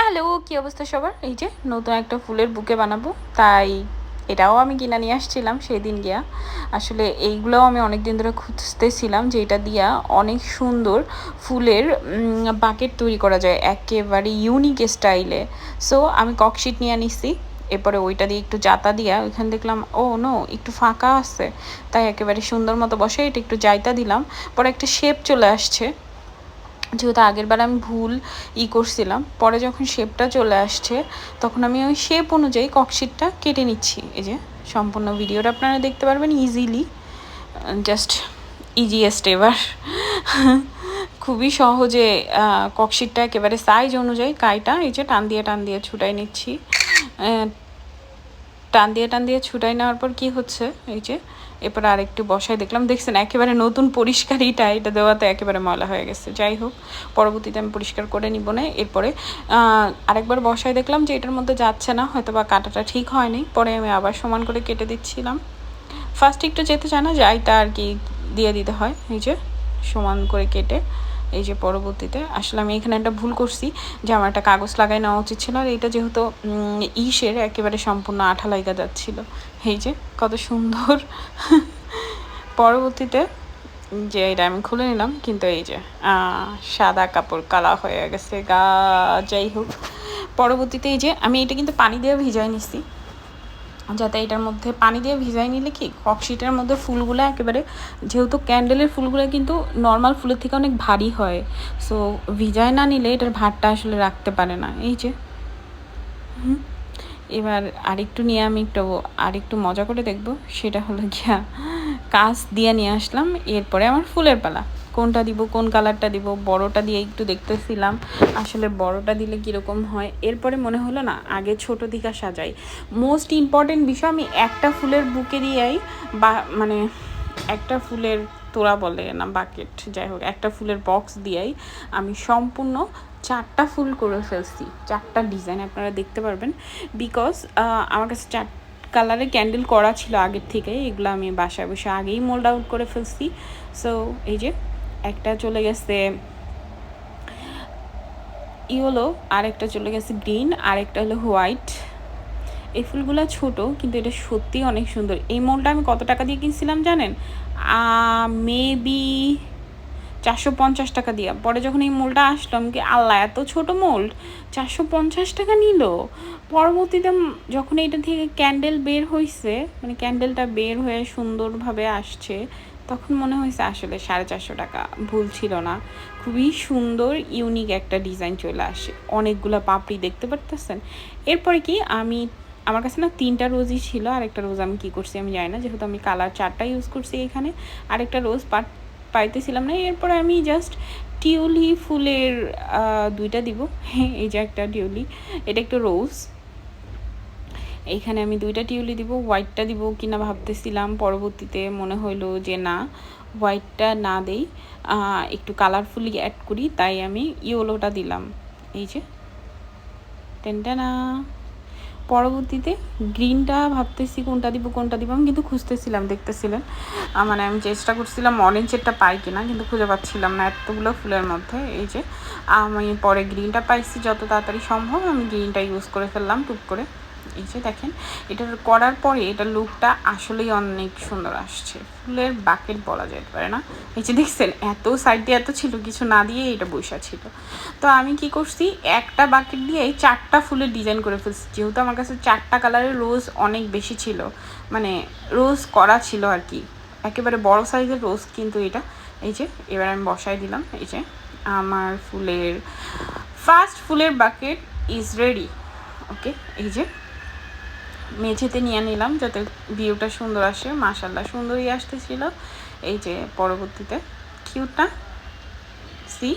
Hello, কি অবস্থা সবার? এই যে নতুন একটা ফুলের বুকে বানাবো, তাই এটাও আমি কিনে নিয়ে আসছিলাম সেদিন গিয়া। আসলে এইগুলোও আমি অনেক দিন ধরে খুঁজতেছিলাম যে এটা দিয়া অনেক সুন্দর ফুলের বাকেট তৈরি করা যায় একেবারে ইউনিক স্টাইলে। সো আমি ককশিট নিয়ে নিছি। এরপরে ওইটা দিয়ে একটু জাতা দিয়া ওইখানে দেখলাম ও নো একটু ফাঁকা আছে, তাই একেবারে সুন্দর মতো বসে এটা একটু জাইতা দিলাম। পরে একটা শেপ চলে আসছে, যেহেতু আগেরবার আমি ভুল করছিলাম। পরে যখন শেপটা চলে আসছে তখন আমি ওই শেপ অনুযায়ী ককশিটটা কেটে নিচ্ছি। এই যে সম্পূর্ণ ভিডিওটা আপনারা দেখতে পারবেন ইজিলি, জাস্ট ইজিয়েস্ট এবার। খুবই সহজে ককশিটটা একেবারে সাইজ অনুযায়ী কাইটা এই যে টান দিয়ে ছুটাই নিচ্ছি। টান দিয়ে ছুটাই নেওয়ার পর কি হচ্ছে, এই যে এরপর আরেকটু বসায় দেখছেন একেবারে নতুন পরিষ্কার এটা দেওয়াতে একেবারে ময়লা হয়ে গেছে। যাই হোক, পরবর্তীতে আমি পরিষ্কার করে নিব না। এরপরে আরেকবার বসায় দেখলাম যে এটার মধ্যে যাচ্ছে না, হয়তো বা কাটাটা ঠিক হয়নি। পরে আমি আবার সমান করে কেটে দিচ্ছিলাম। ফার্স্ট একটু যেতে চায় না, যাই তা আর কি দিয়ে দিতে হয়। এই যে সমান করে কেটে এই যে পরবর্তীতে আসলে আমি এখানে একটা ভুল করছি যে আমার একটা কাগজ লাগাই নেওয়া উচিত ছিল। আর এটা যেহেতু ইসের একেবারে সম্পূর্ণ আঠা লাগা যাচ্ছিল। এই যে কত সুন্দর। পরবর্তীতে যে এটা আমি খুলে নিলাম, কিন্তু এই যে সাদা কাপড় কালা হয়ে গেছে গা। যাই হোক, পরবর্তীতে এই যে আমি এটা কিন্তু পানি দিয়ে ভিজাই নিছি, যাতে এটার মধ্যে পানি দিয়ে ভিজাই নিলে কি ককশিটের মধ্যে ফুলগুলো একেবারে, যেহেতু ক্যান্ডেলের ফুলগুলো কিন্তু নর্মাল ফুলের থেকে অনেক ভারী হয়, সো ভিজায় না নিলে এটার ভারটা আসলে রাখতে পারে না। এই যে এবার আরেকটু নিয়ে আমি আরেকটু মজা করে দেখব, সেটা হলো গিয়া কাঁচ দিয়ে নিয়ে আসলাম। এরপরে আমার ফুলের পালা, কোনটা দিব, কোন কালারটা দিব। বড়টা দিয়ে একটু দেখতেছিলাম আসলে বড়টা দিলে কীরকম হয়। এরপরে মনে হলো না আগে ছোট দিকে সাজাই। মোস্ট ইম্পর্টেন্ট বিষয়, আমি একটা ফুলের বুকে দিয়েই বা মানে একটা ফুলের তোড়া বলে না বাকেট, যাই হোক একটা ফুলের বক্স দিয়েই আমি সম্পূর্ণ 4টা ফুল করে ফেলছি, 4টা ডিজাইন আপনারা দেখতে পারবেন। বিকজ আমার কাছে 4 কালারের ক্যান্ডেল করা ছিল আগের থেকে, এগুলো আমি বাসায় বসে আগেই মোল্ড আউট করে ফেলছি। সো এই যে একটা চলে গেছে ইয়েলো, আরেকটা চলে গেছে গ্রিন, আরেকটা হলো হোয়াইট। এই ফুলগুলো ছোট, কিন্তু এটা সত্যি অনেক সুন্দর। এই মোলটা আমি কত টাকা দিয়ে কিনছিলাম জানেন? মেবি 450 টাকা দিয়া। পরে যখন এই মোলটা আসলো আমি কি আল্লাহ, এত ছোট মোল্ড 450 টাকা নিল। পরবর্তীতে যখন এটা থেকে ক্যান্ডেল বের হয়েছে, মানে ক্যান্ডেলটা বের হয়ে সুন্দরভাবে আসছে, তখন মনে হয়েছে আসলে 450 টাকা ভুল ছিল না। খুবই সুন্দর ইউনিক একটা ডিজাইন চলে আসে, অনেকগুলো পাপড়ি দেখতে পারতেছেন। এরপরে কি আমার কাছে না 3টা রোজই ছিল, আরেকটা রোজ আমি কি করছি আমি জানি না, যেহেতু আমি কালার 4টা ইউজ করছি এখানে, আরেকটা রোজ পাইতেছিলাম না। এরপরে আমি জাস্ট টিউলি ফুলের 2টা দিব। এই যে একটা টিউলি, এটা একটু রোজ, এইখানে আমি 2টা টিউলি দিব। হোয়াইটটা দিব কিনা ভাবতেছিলাম, পরবর্তীতে মনে হইলো যে না, হোয়াইটটা না দেই, একটু কালারফুলি অ্যাড করি, তাই আমি ইয়েলোটা দিলাম। এই যে টেনটানা। পরবর্তীতে গ্রিনটা ভাবতেছি কোনটা দিব আমি কিন্তু খুঁজতেছিলাম, দেখতেছিলেন মানে আমি চেষ্টা করছিলাম অরেঞ্জেরটা পাই কিনা, কিন্তু খুঁজে পাচ্ছিলাম না এতগুলো ফুলের মধ্যে। এই যে আমি পরে গ্রিনটা পাইছি, যত তাড়াতাড়ি সম্ভব আমি গ্রিনটা ইউজ করে ফেললাম টুক করে। এই যে দেখেন, এটা করার পরে এটা লুকটা আসলেই অনেক সুন্দর আসছে। ফুলের বাকেট বলা যেতে পারে না। এই যে দেখছেন এত সাইড দিয়ে এত ছিল, কিছু না দিয়ে এটা বসা ছিল। তো আমি কি করছি, একটা বাকেট দিয়েই 4টা ফুলের ডিজাইন করে ফেলছি। যেহেতু আমার কাছে 4টা কালারের রোজ অনেক বেশি ছিল, মানে রোজ করা ছিল আর কি, একেবারে বড় সাইজের রোজ কিন্তু এটা। এই যে এবার আমি বসাই দিলাম। এই যে আমার ফার্স্ট ফুলের বাকেট ইজ রেডি। ওকে, এই যে মেঝেতে নিয়ে নিলাম যাতে ভিউটা সুন্দর আসে। মাশাআল্লাহ সুন্দরই আসতেছিল। এই যে পরবর্তীতে কিউট না, সি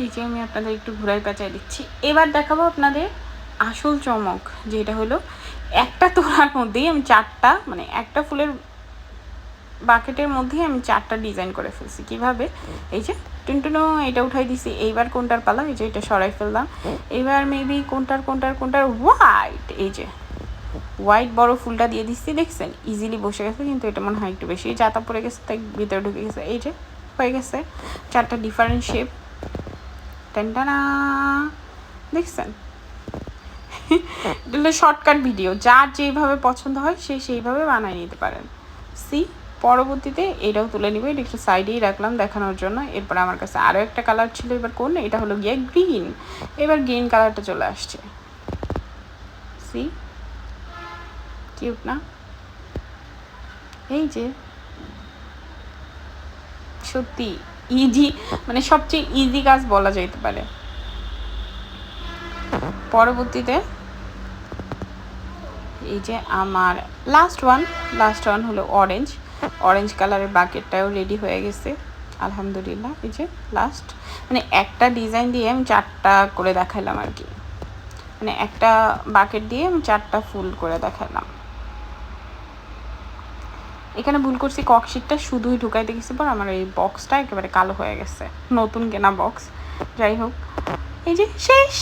এই যে আমি আপনাদের একটু ঘুরাই পেঁচাই দিচ্ছি। এবার দেখাবো আপনাদের আসল চমক, যেটা হলো একটা তোড়ার মধ্যেই আমি 4টা, মানে একটা ফুলের বাকেটের মধ্যেই আমি 4টা ডিজাইন করে ফেলছি। কিভাবে, এই যে টুনটুনো এটা উঠাই দিছি। এইবার কোনটার পালা, এই যে এটা সরাই ফেললাম। এবার মেবি কোনটার হোয়াইট, এই যে হোয়াইট বড় ফুলটা দিয়ে দিচ্ছি। দেখছেন ইজিলি বসে গেছে, কিন্তু এটা মনে হয় একটু বেশি জাতা পড়ে গেছে, তাই ভিতরে ঢুকে গেছে। এই যে হয়ে গেছে 4টা ডিফারেন্ট শেপ। টানটানা, দেখছেন? এটা হলো শর্টকাট ভিডিও, যার যেইভাবে পছন্দ হয় সে সেইভাবে বানিয়ে নিতে পারেন। সি পরবর্তীতে এটাও তুলে নিব, এটা একটু সাইডেই রাখলাম দেখানোর জন্য। এরপর আমার কাছে আরও একটা কালার ছিল, এবার কোন, এটা হলো গিয়ে গ্রিন। এবার গ্রিন কালারটা চলে আসছে। সি কিউট না? এই যে সত্যি ইজি, মানে সবচেয়ে ইজি কাজ বলা যেতে পারে। পরবর্তীতে এই যে আমার লাস্ট ওয়ান হলো অরেঞ্জ কালারের বাকেটটাও রেডি হয়ে গেছে আলহামদুলিল্লাহ। এই যে লাস্ট, মানে একটা ডিজাইন দিয়ে আমি 4টা করে দেখালাম আর কি, মানে একটা বাকেট দিয়ে আমি 4টা ফুল করে দেখালাম। এখানে ভুল করছি, ককশিটটা শুধুই ঢুকাইতে গেছি, পর আমার এই বক্সটা একেবারে কালো হয়ে গেছে, নতুন কেনা বক্স। যাই হোক, এই যে শেষ।